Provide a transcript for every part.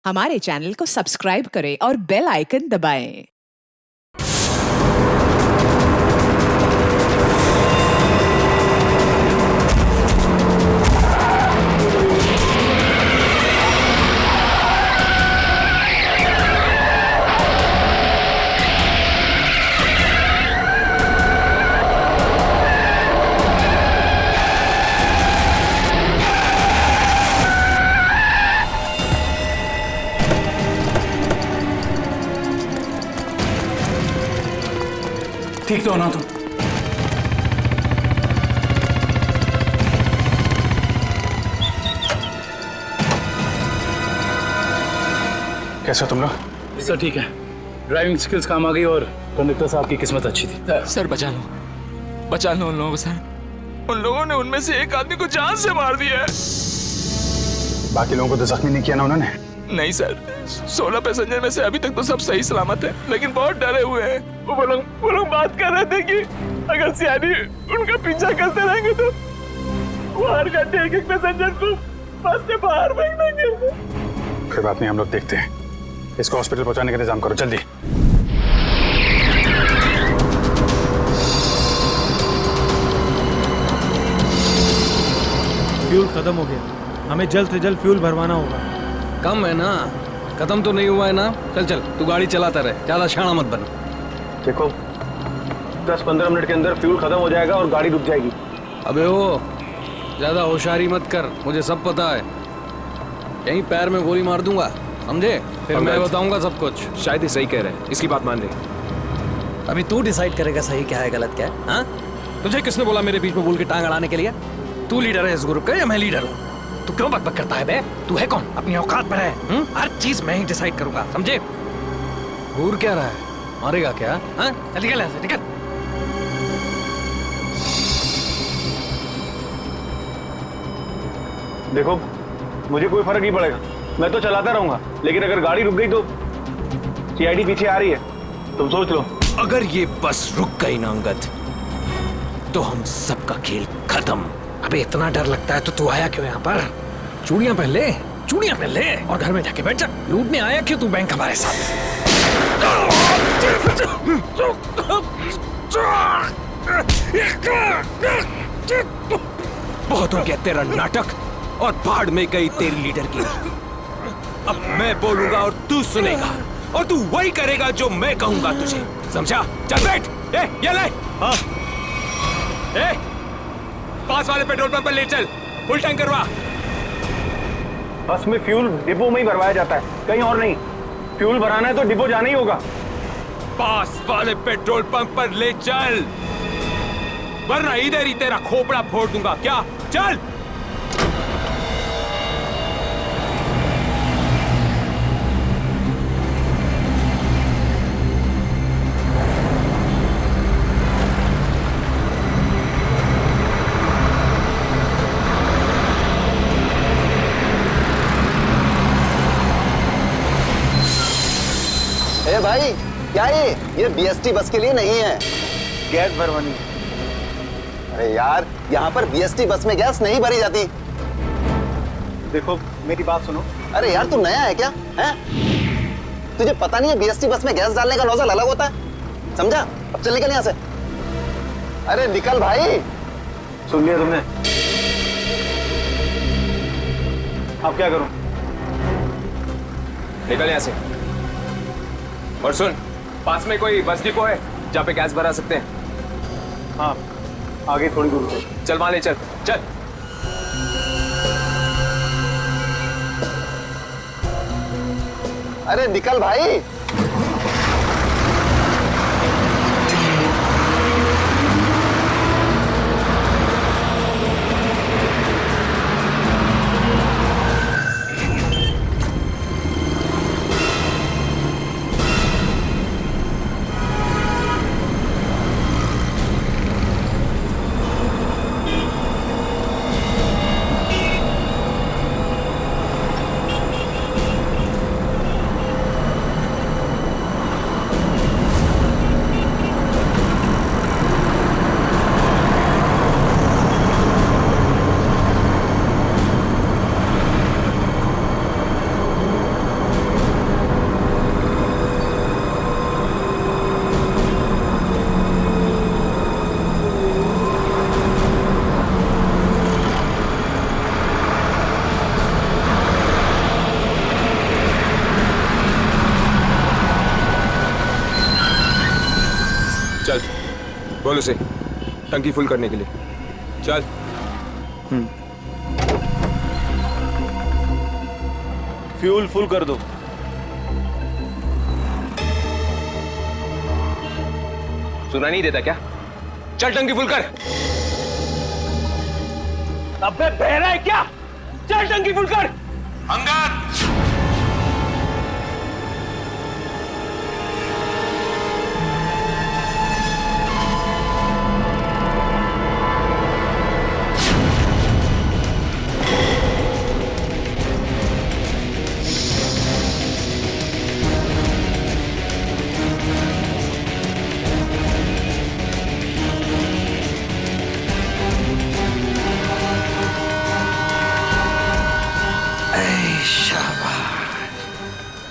हमारे चैनल को सब्सक्राइब करें और बेल आइकन दबाएं। ठीक तो हो ना तुम? कैसे हो तुम लोग? सर ठीक है, ड्राइविंग स्किल्स काम आ गई और कंडक्टर साहब की किस्मत अच्छी थी। सर बचा लो उन लोगों को सर। उन लोगों ने उनमें से एक आदमी को जान से मार दिया है। बाकी लोगों को तो जख्मी नहीं किया ना उन्होंने? नहीं सर, 16 पैसेंजर में से अभी तक तो सब सही सलामत है, लेकिन बहुत डरे हुए हैं। वो लोग बात कर रहे थे कि अगर सियारी उनका पीछा करते रहेंगे तो वो हर घंटे एक पैसेंजर को बस से बाहर फेंक देंगे। कोई बात नहीं, हम लोग देखते हैं। इसको हॉस्पिटल पहुंचाने का इंतजाम करो जल्दी। फ्यूल खत्म हो गया, हमें जल्द से जल्द फ्यूल भरवाना होगा। कम है ना, खत्म तो नहीं हुआ है ना। चल तू गाड़ी चलाता रहे, ज्यादा शाना मत बन। देखो 10-15 मिनट के अंदर फ्यूल खत्म हो जाएगा और गाड़ी रुक जाएगी। अबे वो ज्यादा होशियारी मत कर, मुझे सब पता है। यहीं पैर में गोली मार दूंगा, समझे? फिर मैं बताऊंगा सब कुछ। शायद ही सही कह रहे हैं, इसकी बात मान ले। अभी तू डिसाइड करेगा सही क्या है गलत क्या है। हाँ, तुझे किसने बोला मेरे बीच में बोल के टांग अड़ाने के लिए? तू लीडर है इस ग्रुप का या मैं लीडर हूँ? तू क्यों बकबक करता है बे? तू है कौन? अपनी औकात पर है। हर चीज मैं ही डिसाइड करूंगा, समझे? घूर क्या रहा है? मारेगा क्या? हाँ, चल निकल यहाँ से, निकल। देखो मुझे कोई फर्क नहीं पड़ेगा, मैं तो चलाता रहूंगा, लेकिन अगर गाड़ी रुक गई तो सीआईडी पीछे आ रही है, तुम सोच लो। अगर ये बस रुक गई ना अंगद, तो हम सबका खेल खत्म। अबे इतना डर लगता है तो तू आया क्यों यहाँ पर? चूड़ियां पहन ले और घर में जाके बैठ जा। लूटने आया क्यों तू बैंक हमारे साथ? बहुत हो गया तेरा नाटक और भाड़ में गई तेरी लीडर की। अब मैं बोलूंगा और तू सुनेगा और तू वही करेगा जो मैं कहूंगा तुझे, समझा? चल बैठ। ये ले। पास वाले पेट्रोल पंप पर ले चल, फुल टैंक करवा। बस में फ्यूल डिपो में ही भरवाया जाता है, कहीं और नहीं। फ्यूल भराना है तो डिपो जाना ही होगा। पास वाले पेट्रोल पंप पर ले चल, वरना इधर ही तेरा खोपड़ा फोड़ दूंगा। क्या? चल। ए भाई, क्या ये बीएसटी बस के लिए नहीं है। गैस भरवानी। अरे यार, यहाँ पर बीएसटी बस में गैस नहीं भरी जाती। देखो मेरी बात सुनो। अरे यार, तू नया है क्या? हैं? तुझे पता नहीं है बीएसटी बस में गैस डालने का नोजल अलग होता है, समझा? अब चल निकल यहाँ से। अरे निकल भाई। सुन लिया तुमने? अब क्या करूं? निकल यहाँ से। और सुन, पास में कोई बस डिपो है जहाँ पे गैस भरा सकते हैं? हाँ, आगे थोड़ी दूर पे। चल वहां ले चल। चल। अरे निकल भाई। बोल उसे टंकी फुल करने के लिए। चल। फ्यूल फुल कर दो। सुना नहीं देता क्या? चल टंकी फुल कर। अबे बहरा है क्या? चल टंकी फुल कर। अंगद!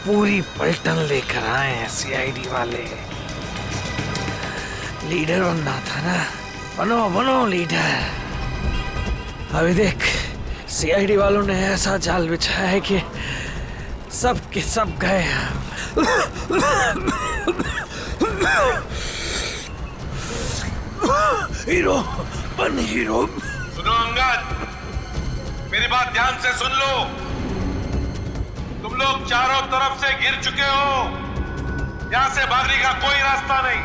पूरी पलटन लेकर आए हैं सीआईडी वाले। लीडर बनना था ना, बनो बनो लीडर। अभी देख सीआईडी वालों ने ऐसा जाल बिछाया है कि सब के सब गए। हीरो बन हीरो। सुनो अंगद, मेरी बात ध्यान से सुन लो। तुम लोग चारों तरफ से घिर चुके हो। यहां से भागने का कोई रास्ता नहीं।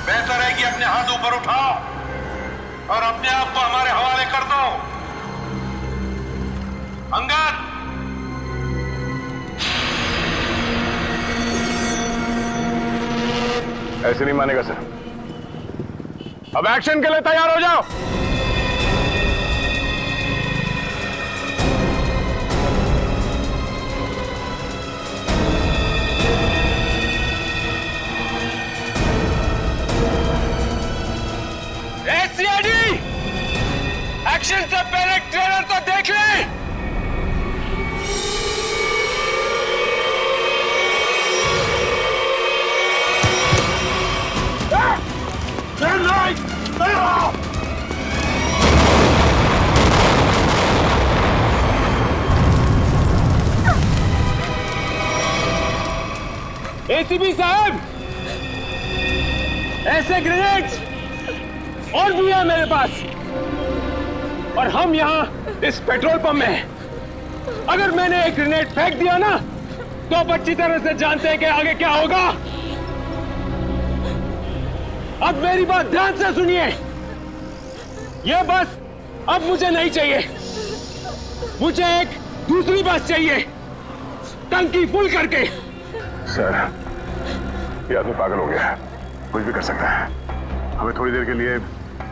बेहतर है कि अपने हाथ ऊपर उठाओ और अपने आप को हमारे हवाले कर दो। अंगद! ऐसे नहीं मानेगा सर। अब एक्शन के लिए तैयार हो जाओ। सीआईडी, एक्शन से पहले ट्रेलर तो देख ले। एसीपी साहब, ऐसे ग्रेनेड्स और भी है मेरे पास, और हम यहाँ इस पेट्रोल पंप में हैं। अगर मैंने एक ग्रेनेड फेंक दिया ना, तो आप अच्छी तरह से जानते हैं कि आगे क्या होगा। अब मेरी बात ध्यान से सुनिए। ये बस अब मुझे नहीं चाहिए, मुझे एक दूसरी बस चाहिए, टंकी फुल करके। सर, ये आदमी पागल हो गया है, कुछ भी कर सकता है। हमें थोड़ी देर के लिए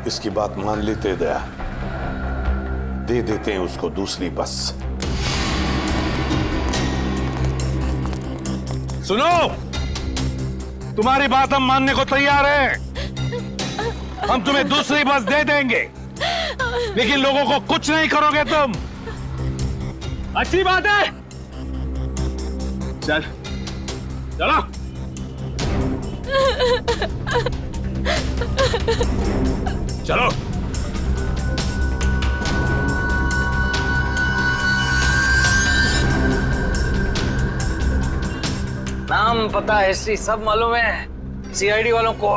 इसकी बात मान लेते दया, दे देते हैं उसको दूसरी बस। सुनो, तुम्हारी बात हम मानने को तैयार हैं। हम तुम्हें दूसरी बस दे देंगे, लेकिन लोगों को कुछ नहीं करोगे तुम। अच्छी बात है, चल चलो। चलो। नाम पता हिस्ट्री सब मालूम है सीआईडी वालों को।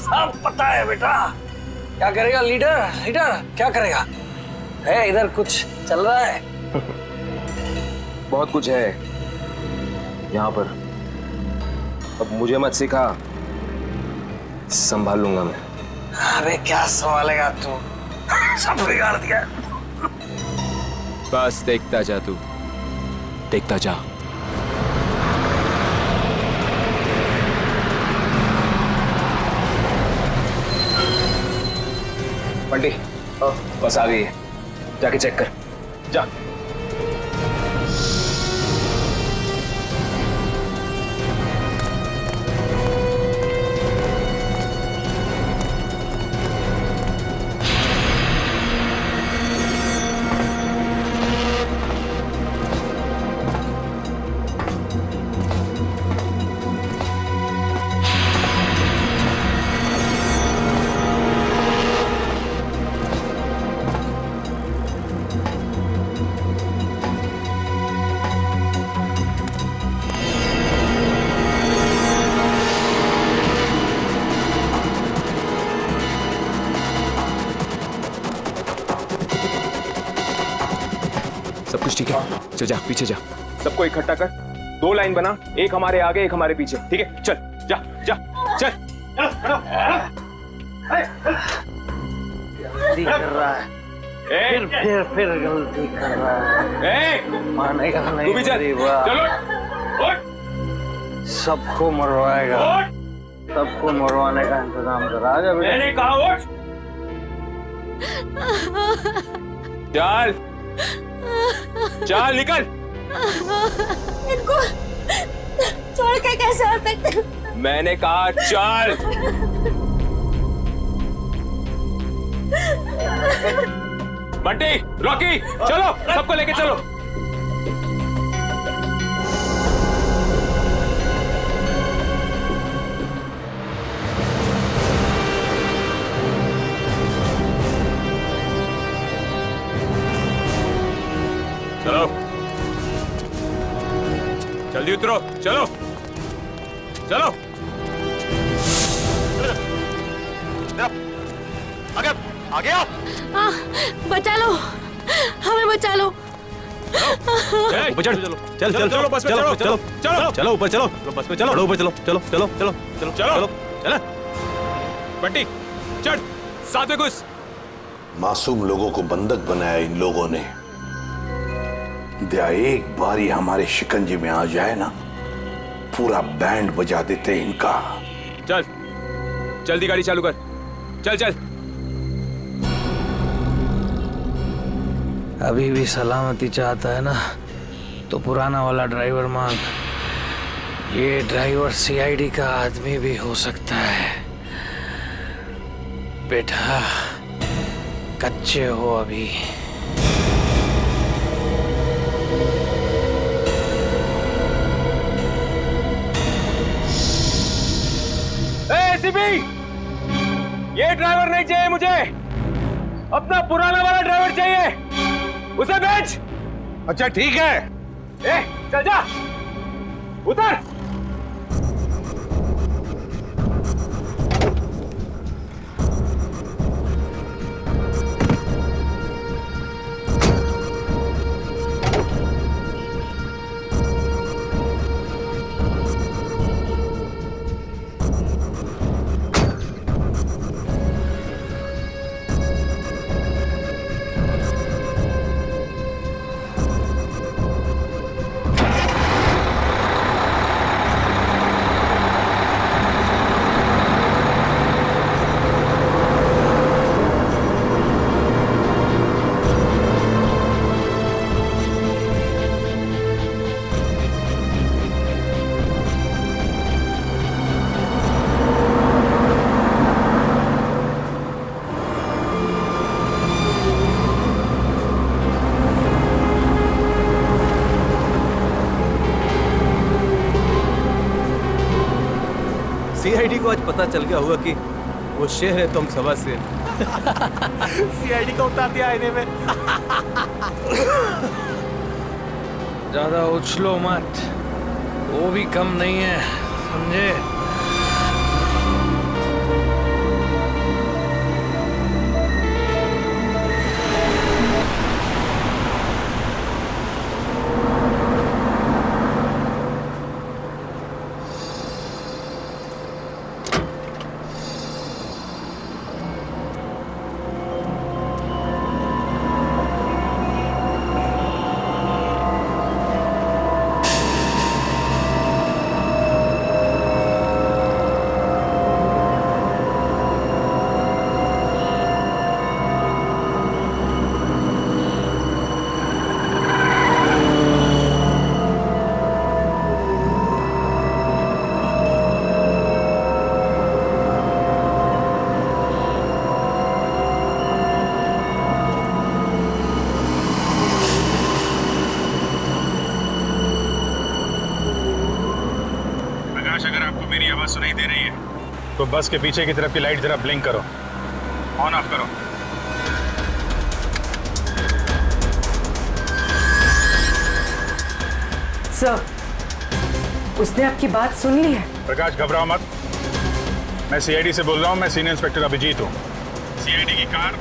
सब पता है बेटा। क्या करेगा लीडर? लीडर क्या करेगा? है इधर कुछ चल रहा है? बहुत कुछ है यहाँ पर। अब मुझे मत सिखा, संभाल लूंगा मैं। अबे क्या संभालेगा तू? सब बिगाड़ दिया। बस देखता जा तू, देखता जा। बंटी, बस आ गई है, जाके चेक कर। जा। कुछ ठीक है, चल जा पीछे जा। सबको इकट्ठा कर, 2 लाइन बना, एक हमारे आगे एक हमारे पीछे, ठीक है? चल जा जा चल। गलती कर रहा है, फिर गलती कर रहा है। मानेगा नहीं, तू भी चल, चलो उठ। सबको मरवाएगा, सबको मरवाने का इंतजाम करा। आजा बेटा, मैंने कहा उठ। चल चल निकल। इनको छोड़ के कैसे आ सकते? मैंने कहा चल। बंटी, रॉकी, चलो सबको लेके चलो। चलो जल्दी उतरो, चलो चलो। आगे आओ। बचा लो, हमें बचा लो। ऊपर चढ़, चलो चल चल चलो बस में चलो चलो चलो चलो ऊपर चलो बस में चलो ऊपर चलो चलो चलो चलो चलो चलो चलो। बंटी चढ़, साथ में घुस। मासूम लोगों को बंधक बनाया इन लोगों ने। दया एक बार ही हमारे शिकंजे में आ जाए ना, पूरा बैंड बजा देते इनका। चल जल्दी गाड़ी चालू कर, चल चल। अभी भी सलामती चाहता है ना, तो पुराना वाला ड्राइवर मांग। ये ड्राइवर सीआईडी का आदमी भी हो सकता है। बेटा कच्चे हो अभी। एसीपी, ये ड्राइवर नहीं चाहिए मुझे, अपना पुराना वाला ड्राइवर चाहिए, उसे भेज। अच्छा ठीक है। ए, चल जा, उतर। सीआईडी को आज पता चल गया होगा कि वो शेर है, तुम सवा शेर। सीआईडी को उतार दिया आईने में। ज्यादा उछलो मत, वो भी कम नहीं है, समझे? अगर आपको मेरी आवाज सुनाई दे रही है तो बस के पीछे की तरफ की लाइट जरा ब्लिंक करो, ऑन ऑफ करो। सर, उसने आपकी बात सुन ली है। प्रकाश घबराओ मत, मैं सीआईडी से बोल रहा हूँ। मैं सीनियर इंस्पेक्टर अभिजीत हूँ। सीआईडी की कार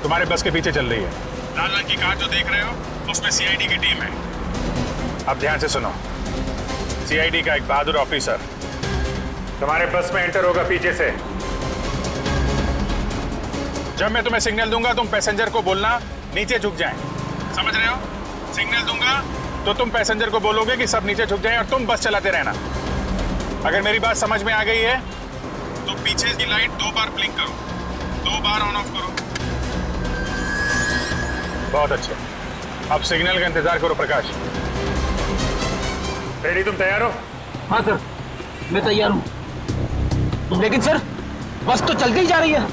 तुम्हारे बस के पीछे चल रही है। लाल रंग की कार जो देख रहे हो उसमें सीआईडी की टीम है। अब ध्यान से सुनो, सीआईडी का एक बहादुर ऑफिसर तुम्हारे बस में एंटर होगा पीछे से। जब मैं तुम्हें सिग्नल दूंगा तुम पैसेंजर को बोलना नीचे झुक जाएं। समझ रहे हो? सिग्नल दूंगा तो तुम पैसेंजर को बोलोगे कि सब नीचे झुक जाएं और तुम बस चलाते रहना। अगर मेरी बात समझ में आ गई है तो पीछे की लाइट 2 बार ब्लिंक करो, 2 बार ऑन ऑफ करो। बहुत अच्छे। अब सिग्नल का इंतजार करो। प्रकाश रेडी? तुम तैयार हो? हाँ सर, मैं तैयार हूँ। लेकिन सर, बस तो चलती ही जा रही है,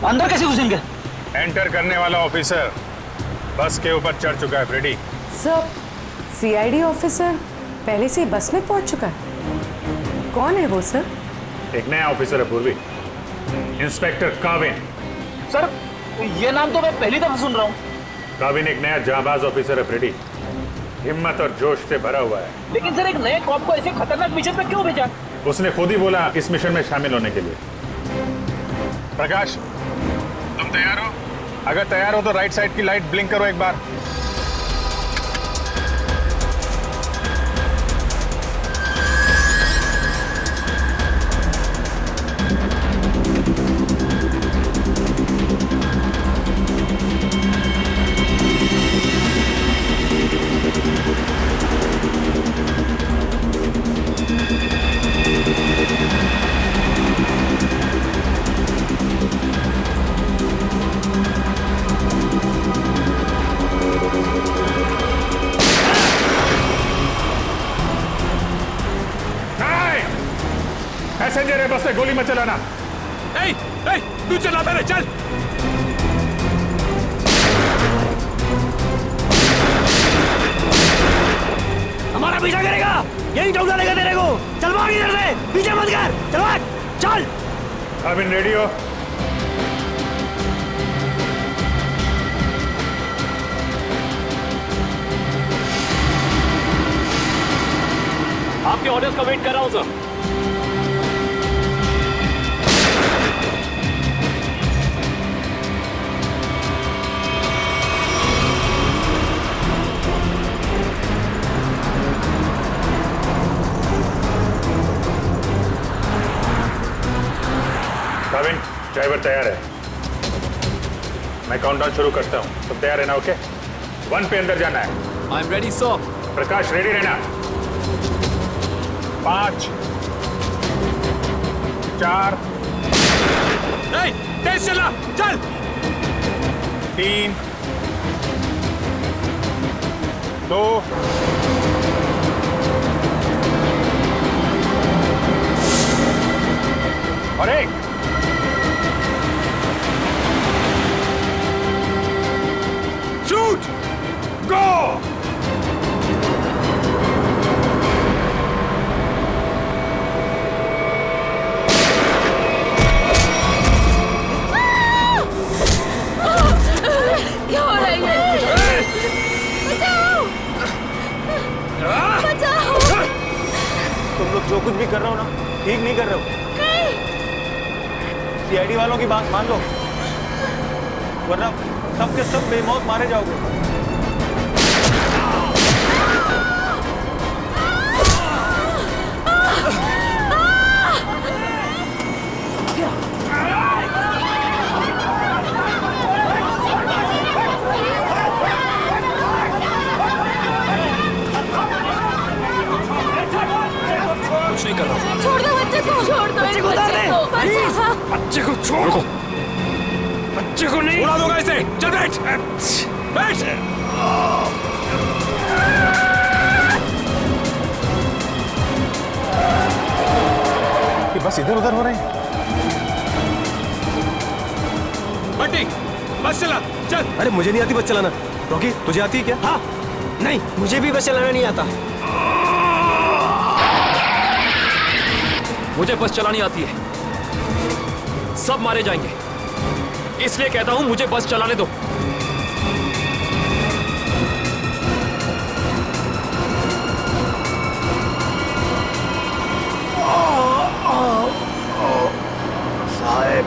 अंदर कैसे घुसेंगे? एंटर करने वाला ऑफिसर बस के ऊपर चढ़ चुका है। फ्रेडी। सर, सीआईडी ऑफिसर पहले से ही बस में पहुंच चुका है। कौन है वो सर? एक नया ऑफिसर है पूर्वी, इंस्पेक्टर काविन। सर, ये नाम तो मैं पहली दफा सुन रहा हूँ। काविन एक नया जाबाज ऑफिसर है फ्रेडी, हिम्मत और जोश से भरा हुआ है। लेकिन सर, एक नए कॉप को ऐसे खतरनाक मिशन पे क्यों भेजा? उसने खुद ही बोला इस मिशन में शामिल होने के लिए। प्रकाश, तुम तैयार हो? अगर तैयार हो तो राइट साइड की लाइट ब्लिंक करो एक बार। पैसेंजर है, बस में गोली मत चलाना। ए, तू चला पहले, चल। हमारा पीछा करेगा, यही ठोक डालेगा तेरे को। चल भाग इधर से, पीछे मत कर, चल भाग, चल। काविन रेडी हो? आपके ऑर्डर्स का वेट कर रहा हूँ सर। काविन, ड्राइवर तैयार है। मैं काउंटडाउन शुरू करता हूँ, तुम तैयार है ना? ओके, 1 पे अंदर जाना है। I am ready sir. Prakash ready रहना। 5 4 तेज चला, चल। 3 2 और 1। शूट, गो। क्या हो रहा है ये? बचाओ! बचाओ! तुम लोग जो कुछ भी कर रहे हो ना, ठीक नहीं कर रहे हो। सीआईडी वालों की बात मान लो, वरना सब के सब बेमौत मारे जाओगे। कुछ नहीं कर रहा हूँ। छोड़ दो बच्चे को, छोड़ दो बच्चे को उतार दे। बच्चे को छोड़ दो, बच्चे को नहीं उड़ा दूंगा इसे। चल बैठ, बैठ। कि बस इधर उधर हो रहे हैं। बंटी, बस चला, चल। अरे मुझे नहीं आती बस चलाना। रॉकी, तुझे आती है क्या? हाँ, नहीं, मुझे भी बस चलाना नहीं आता। मुझे बस चलानी आती है। सब मारे जाएंगे, इसलिए कहता हूं मुझे बस चलाने दो। साहब,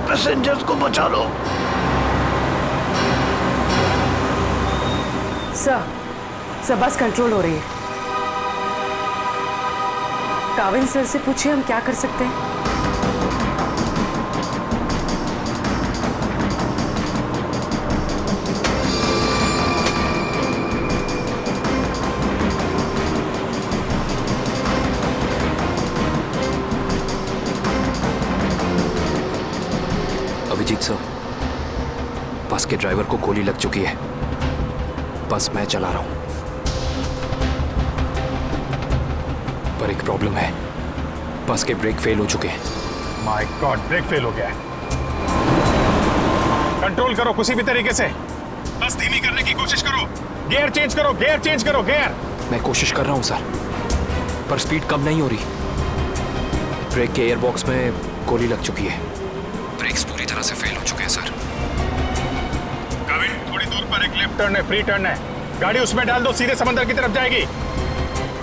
पैसेंजर्स को बचा लो। सर बस कंट्रोल हो रही है। काविल सर से पूछिए हम क्या कर सकते हैं। अभिजीत सर, बस के ड्राइवर को गोली लग चुकी है। बस मैं चला रहा हूं, पर एक प्रॉब्लम है। बस के ब्रेक फेल हो चुके हैं। माय गॉड, ब्रेक फेल हो गया है। कंट्रोल करो किसी भी तरीके से, बस धीमी करने की कोशिश करो। गियर चेंज करो, गियर चेंज करो, गियर। मैं कोशिश कर रहा हूं सर, पर स्पीड कम नहीं हो रही। ब्रेक के एयरबॉक्स में गोली लग चुकी है। ब्रेक्स पूरी तरह से फेल हो चुके हैं सर। काविल, थोड़ी दूर पर एक लेफ्ट टर्न है, फ्री टर्न है। गाड़ी उसमें डाल दो, सीधे समंदर की तरफ जाएगी।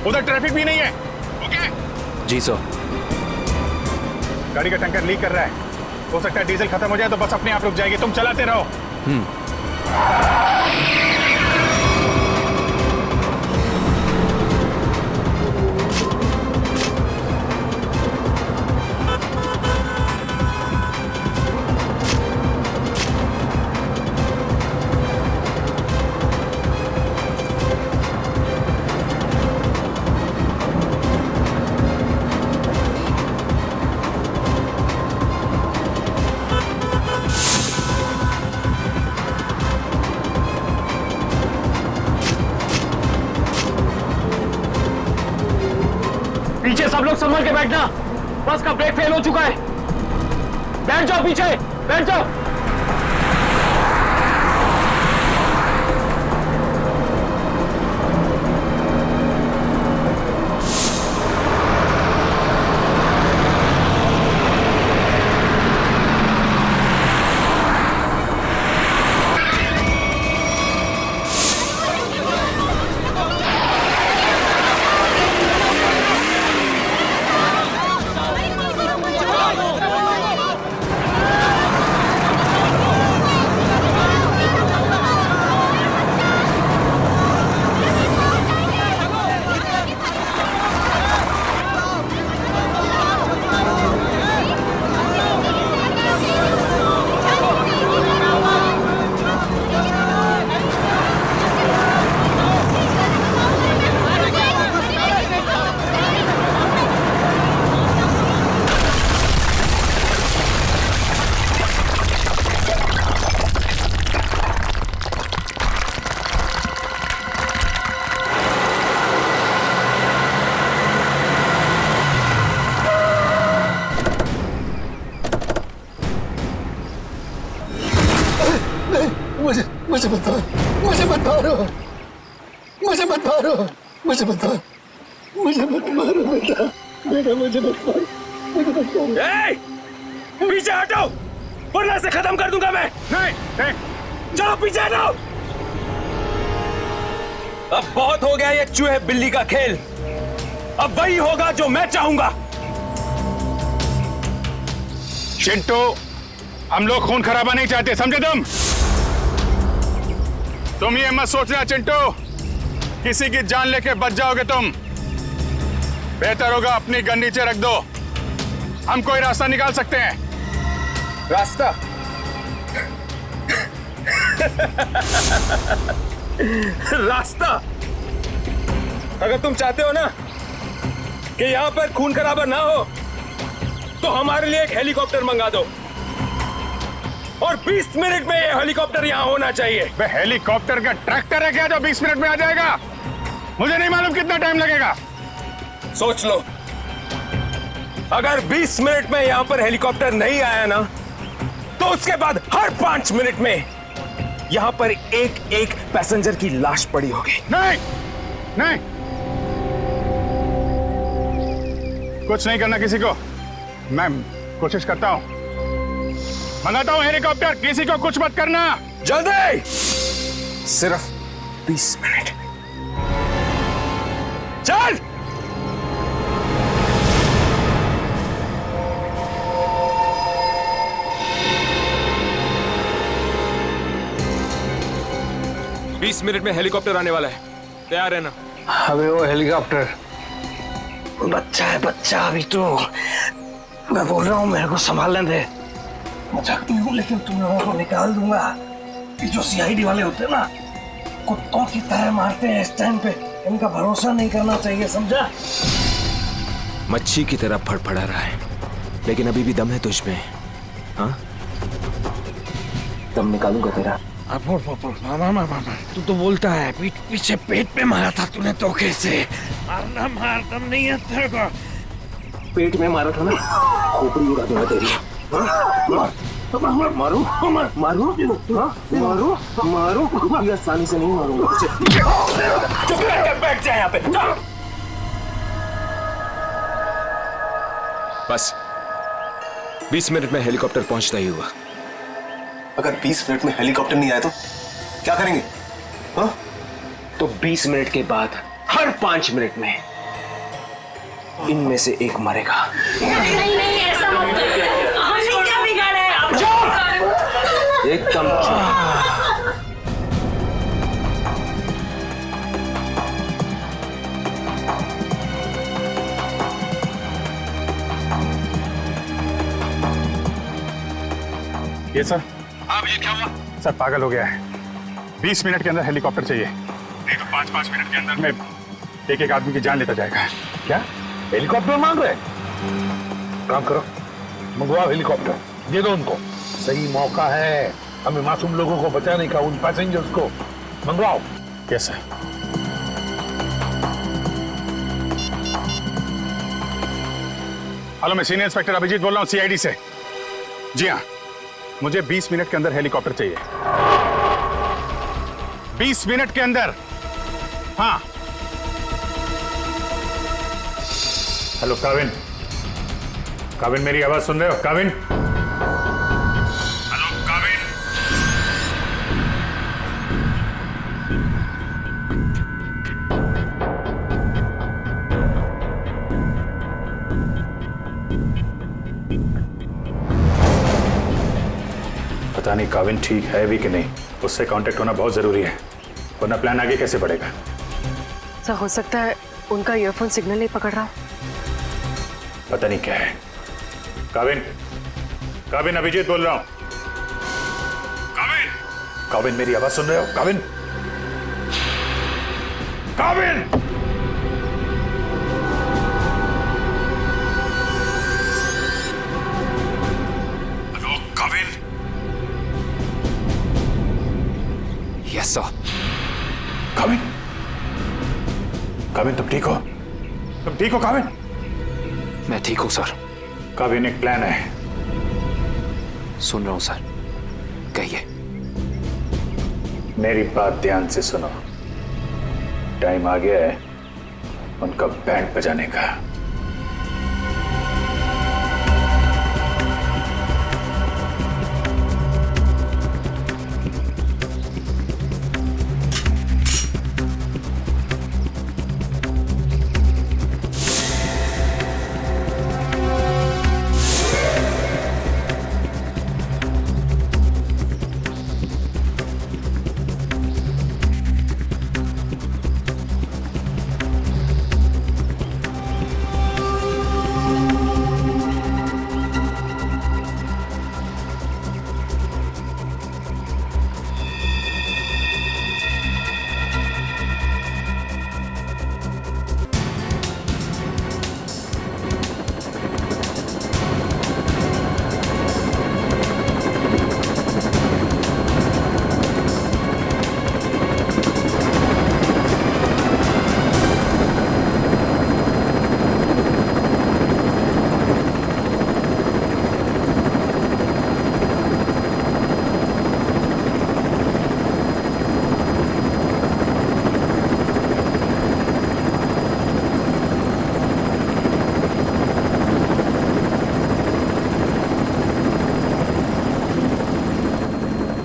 उधर ट्रैफिक भी नहीं है। ओके? जी सर। गाड़ी का टैंकर लीक कर रहा है, हो सकता है डीजल खत्म हो जाए तो बस अपने आप रुक जाएगी। तुम चलाते रहो। पीछे सब लोग संभल के बैठना, बस का ब्रेक फेल हो चुका है। बैठ जाओ पीछे, बैठ जाओ। मुझे मत मारो, मुझे मत मारो, मुझे मत मारो, मुझे मत मारो, मुझे मत मारो बेटा, बेटा मुझे मत मारो, मुझे मत मारो। पीछे हटो, वरना से खत्म कर दूंगा मैं। नहीं, चलो पीछे हटो। अब बहुत हो गया ये चूहे बिल्ली का खेल। अब वही होगा जो मैं चाहूंगा। चिंटू, हम लोग खून खराबा नहीं चाहते, समझे तुम ये मत सोचना चिंटू, किसी की जान लेके बच जाओगे तुम। बेहतर होगा अपनी गन नीचे रख दो, हम कोई रास्ता निकाल सकते हैं। रास्ता? रास्ता? अगर तुम चाहते हो ना कि यहां पर खून खराबा ना हो, तो हमारे लिए एक हेलीकॉप्टर मंगा दो, और 20 मिनट में ये हेलीकॉप्टर यहां होना चाहिए। हेलीकॉप्टर का ट्रैक्टर है क्या जो 20 मिनट में आ जाएगा? मुझे नहीं मालूम कितना टाइम लगेगा। सोच लो, अगर 20 मिनट में यहां पर हेलीकॉप्टर नहीं आया ना, तो उसके बाद हर 5 मिनट में यहां पर एक एक पैसेंजर की लाश पड़ी होगी। नहीं, नहीं, कुछ नहीं करना किसी को। मैं कोशिश करता हूं, मंगाता हूं हेलीकॉप्टर, किसी को कुछ मत करना। जल्दी, सिर्फ 20 मिनट। चल। 20 मिनट में हेलीकॉप्टर आने वाला है, तैयार रहना। अबे वो हेलीकॉप्टर बच्चा है, बच्चा अभी तो। मैं बोल रहा हूँ मेरे को संभालने दे। मजाक नहीं हूँ, लेकिन तुम लोगों को निकाल दूंगा। ये जो सीआईडी वाले होते हैं ना, कुत्तों की तरह मारते हैं इस टाइम पे। इनका भरोसा नहीं करना चाहिए, समझा? मच्छी की तरह फड़फड़ा रहा है, लेकिन अभी भी दम है तुझ में। हाँ, दम निकालूंगा तेरा। तू तो बोलता है पीठ पीछे पेट पे मारा था तूने धोखे से। मारना मार, दम नहीं है तेरे को। पेट में मारा था ना, खोपड़ी उड़ा दूंगा तेरी। मारू मारू मारू मारू, ये आसानी से नहीं मारूंगा। चुप करके बैठ जा यहाँ पे। बस 20 मिनट में हेलीकॉप्टर पहुंचता ही हुआ। अगर 20 मिनट में हेलीकॉप्टर नहीं आया तो क्या करेंगे? हाँ? तो 20 मिनट के बाद हर 5 मिनट में इनमें से एक मरेगा। नहीं नहीं, ऐसा मत करो। हमने क्या बिगाड़ा है? आप एकदम ये सर। अब ये क्या हुआ? सर पागल हो गया है। 20 मिनट के अंदर हेलीकॉप्टर चाहिए, नहीं तो 5-5 मिनट के अंदर में एक आदमी की जान लेता जाएगा। क्या हेलीकॉप्टर मांग रहे? काम करो, मंगवाओ हेलीकॉप्टर, दे दो उनको। सही मौका है हमें मासूम लोगों को बचाने का, उन पैसेंजर्स को। मंगवाओ। Yes sir. हेलो, मैं सीनियर इंस्पेक्टर अभिजीत बोल रहा हूँ, सीआईडी से। जी हाँ, मुझे 20 मिनट के अंदर हेलीकॉप्टर चाहिए। 20 मिनट के अंदर। हाँ। हेलो काविन, काविन मेरी आवाज सुन रहे हो? काविन, हेलो काविन। पता नहीं काविन ठीक है भी कि नहीं, उससे कांटेक्ट होना बहुत जरूरी है, वरना प्लान आगे कैसे बढ़ेगा। सर हो सकता है उनका ईयरफोन सिग्नल नहीं पकड़ रहा। पता नहीं क्या है। काविन, काविन अभिजीत बोल रहा हूं। काविन, काविन मेरी आवाज सुन रहे हो? Kavin, Kavin. Hello Kavin. Yes sir. Kavin, Kavin तुम ठीक हो? तुम ठीक हो काविन? मैं ठीक हूं सर। काविन एक प्लान है। सुन रहा हूं सर, कहिए। मेरी बात ध्यान से सुनो। टाइम आ गया है उनका बैंड बजाने का।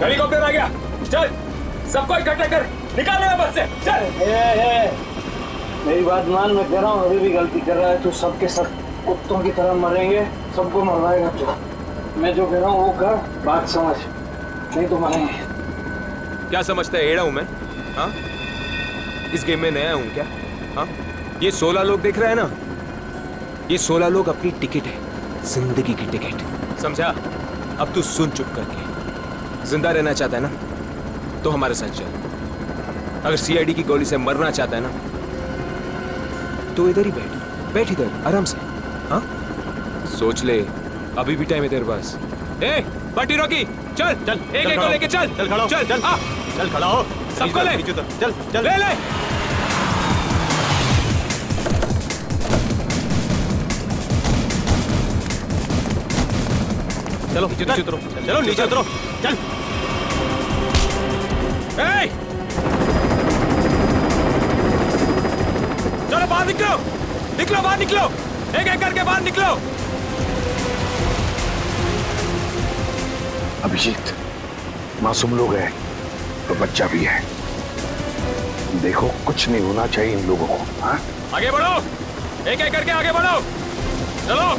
हेलीकॉप्टर आ गया, चल सबको इकट्ठा कर, निकाल बस से, चल। मेरी बात मान, मैं कह रहा हूँ अभी भी गलती कर रहा है। तू सबके सब कुत्तों की तरह मरेंगे, सबको मरवाएगा तू। मैं जो कह रहा हूँ वो कर, बात समझ, नहीं तो मरेंगे। क्या समझता है, एड़ा हूं मैं? हाँ, इस गेम में नया हूं क्या? हाँ, ये 16 लोग देख रहे हैं ना, ये 16 लोग अपनी टिकट है, जिंदगी की टिकट, समझा? अब तू सुन चुप करके। जिंदा रहना चाहता है ना, तो हमारे साथ चल। अगर सीआईडी की गोली से मरना चाहता है ना, तो इधर ही बैठ इधर आराम से। हाँ, सोच ले, अभी भी टाइम है तेरे पास। ए, पार्टी रॉकी, चल चल, एक को लेके चल, चल खड़ा हो, चल चल, चल खड़ा हो, सबको ले, चल चल, ले। चलो नीचे उतरो, चलो नीचे उतरो, चल। चलो बाहर निकलो, निकलो बाहर निकलो, एक एक करके बाहर निकलो। अभिजीत, मासूम लोग हैं तो बच्चा भी है। देखो कुछ नहीं होना चाहिए इन लोगों को। हाँ, आगे बढ़ो, एक एक करके आगे बढ़ो, चलो।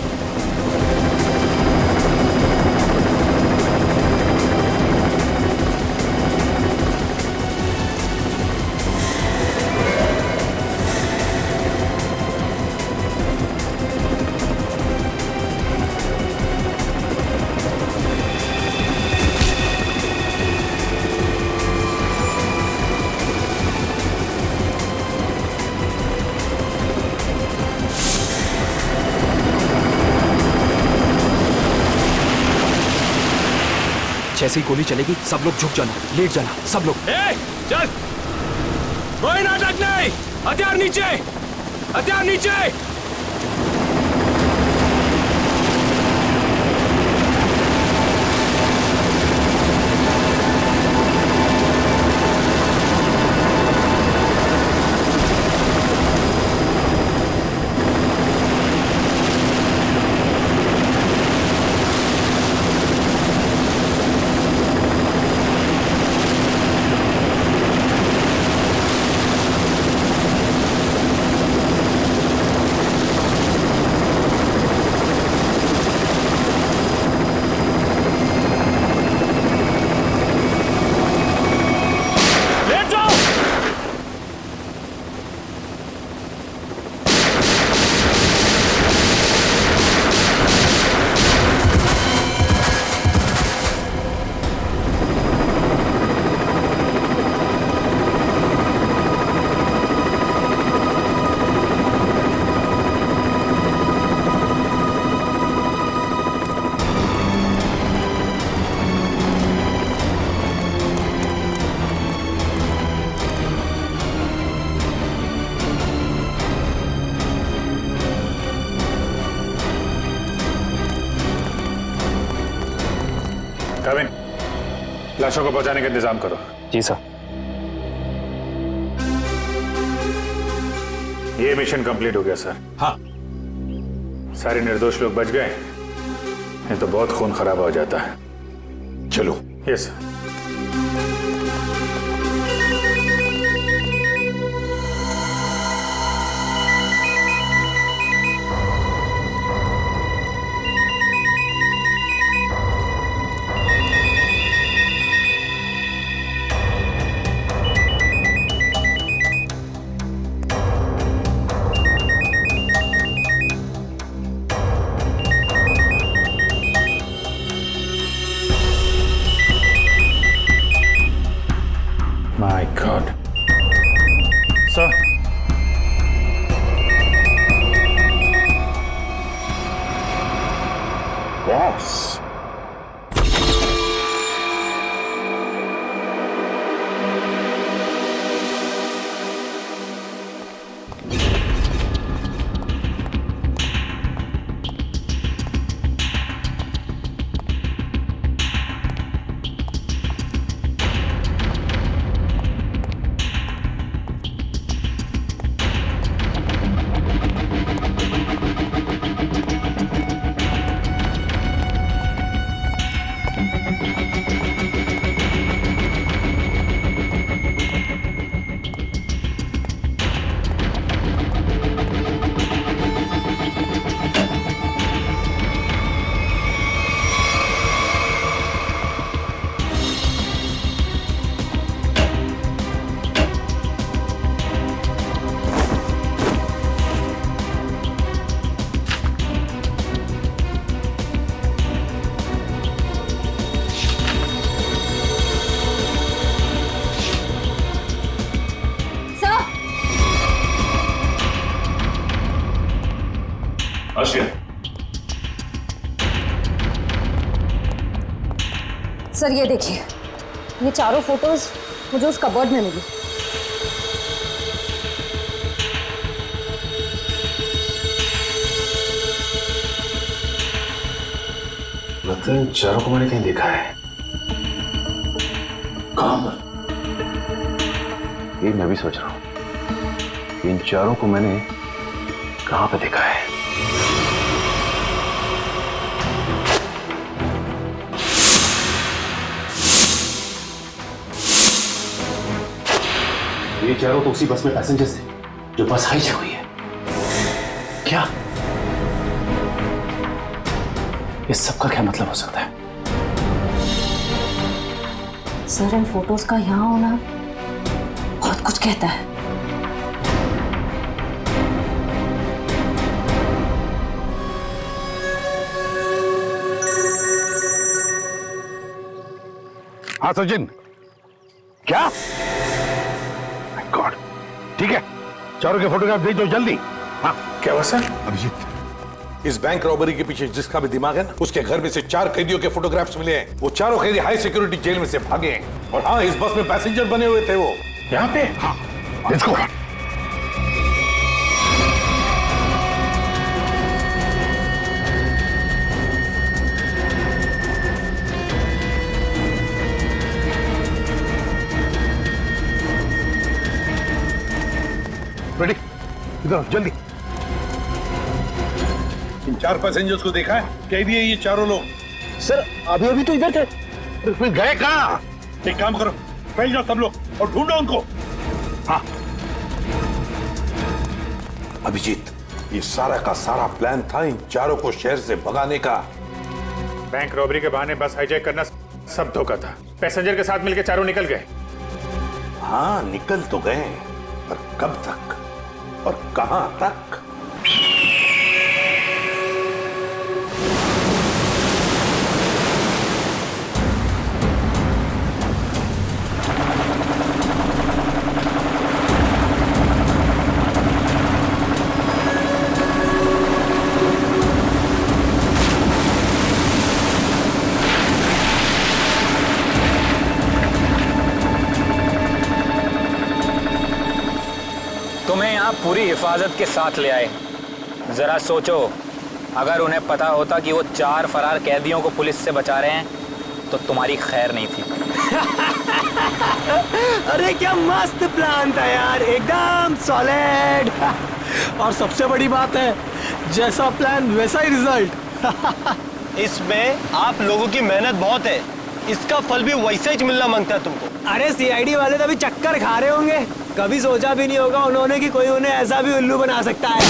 जैसे ही गोली चलेगी सब लोग झुक जाना, लेट जाना, सब लोग। चल, कोई नाटक नहीं, हथियार नीचे, हथियार नीचे। कविन, लाशों को पहुंचाने का इंतजाम करो। जी सर। ये मिशन कंप्लीट हो गया सर। हाँ, सारे निर्दोष लोग बच गए, नहीं तो बहुत खून खराब हो जाता है। चलो। Yes sir. My God. Sir. Boss. Asia, sir ये देखिए, ये चारों फोटोज मुझे उस कबर्ड में मिली। मतलब इन चारों को मैंने कहीं देखा है। कहाँ? ये मैं भी सोच रहा हूं, इन चारों को मैंने कहां पे देखा है। ये चारों तो उसी बस में पैसेंजर्स थे जो बस हाईजैक हुई है। क्या इस सब का क्या मतलब हो सकता है? सर इन फोटोज का यहाँ होना बहुत कुछ कहता है। हाँ सचिन, क्या? माय गॉड, ठीक है, चारों के फोटोग्राफ भेज दो जल्दी। हाँ क्या हुआ सर? अभिजीत, इस बैंक रॉबरी के पीछे जिसका भी दिमाग है ना, उसके घर में से 4 कैदियों के फोटोग्राफ्स मिले हैं। वो चारों कैदी हाई सिक्योरिटी जेल में से भागे हैं। और हाँ, इस बस में पैसेंजर बने हुए थे वो। यहाँ पे? हाँ, लेट्स गो। रेडी, इधर जल्दी। इन 4 पैसेंजर्स को देखा है? कैदी है ये चारों लोग। सर अभी अभी तो इधर थे। फिर गए कहाँ? एक काम करो, फैल जाओ सब लोग और ढूंढो उनको। हाँ अभिजीत, ये सारा का सारा प्लान था इन चारों को शहर से भगाने का। बैंक रॉबरी के बहाने बस हाईजैक करना सब धोखा था। पैसेंजर के साथ मिलकर चारों निकल गए। हाँ निकल तो गए, पर कब तक और कहां तक? तुम्हें यहाँ पूरी हिफाजत के साथ ले आए। जरा सोचो, अगर उन्हें पता होता कि वो 4 फरार कैदियों को पुलिस से बचा रहे हैं तो तुम्हारी खैर नहीं थी। अरे क्या मस्त प्लान था यार, एकदम सॉलिड। और सबसे बड़ी बात है, जैसा प्लान वैसा ही रिजल्ट। इसमें आप लोगों की मेहनत बहुत है, इसका फल भी वैसा ही मिलना मांगता है तुमको। अरे सीआईडी वाले तो अभी चक्कर खा रहे होंगे। कभी सोचा भी नहीं होगा उन्होंने कि कोई उन्हें ऐसा भी उल्लू बना सकता है।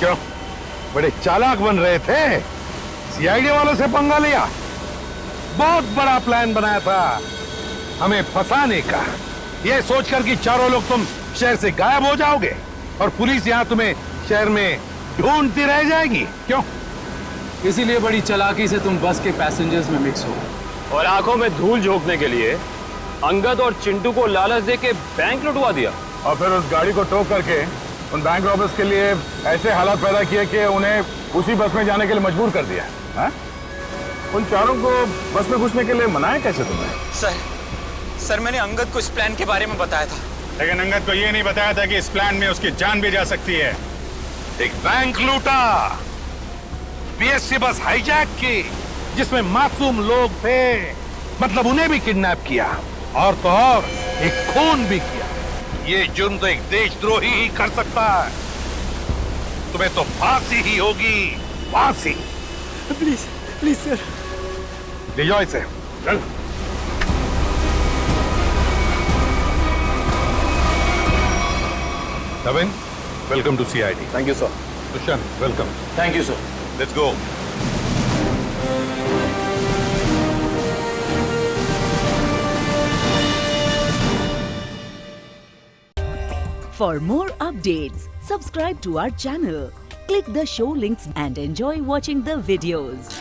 क्यों, बड़े चालाक बन रहे थे? सीआईडी वालों से पंगा लिया, बहुत बड़ा प्लान बनाया था हमें फंसाने का, यह सोचकर कि चारों लोग तुम शहर से गायब हो जाओगे और पुलिस यहां तुम्हें शहर में ढूंढती रह जाएगी। क्यों? इसीलिए बड़ी चालाकी से तुम बस के पैसेंजर्स में मिक्स हो और आंखों में धूल झोंकने के लिए अंगद और चिंटू को लालच दे के बैंक लुटवा दिया और फिर उस गाड़ी को टो करके उन बैंक रॉबर्स के लिए ऐसे हालात पैदा किए कि उन्हें उसी बस में जाने के लिए मजबूर कर दिया। हाँ? उन चारों को बस में घुसने के लिए मनाया कैसे तुमने? सर मैंने अंगद को इस प्लान के बारे में बताया था। लेकिन अंगद को ये नहीं बताया था कि इस प्लान में उसकी जान भी जा सकती है। एक बैंक लूटा, बीएससी बस हाईजैक की जिसमें मासूम लोग थे, मतलब उन्हें भी किडनैप किया और तो और एक खून भी किया। ये जुर्म तो एक देशद्रोही ही कर सकता है। तुम्हें तो फांसी ही होगी, फांसी। प्लीज प्लीज सर, ले जाओ इसे, चल। Naveen, welcome to CID. Thank you sir. Dushyant, welcome. Thank you sir. Let's go. For more updates, subscribe to our channel, click the show links and enjoy watching the videos.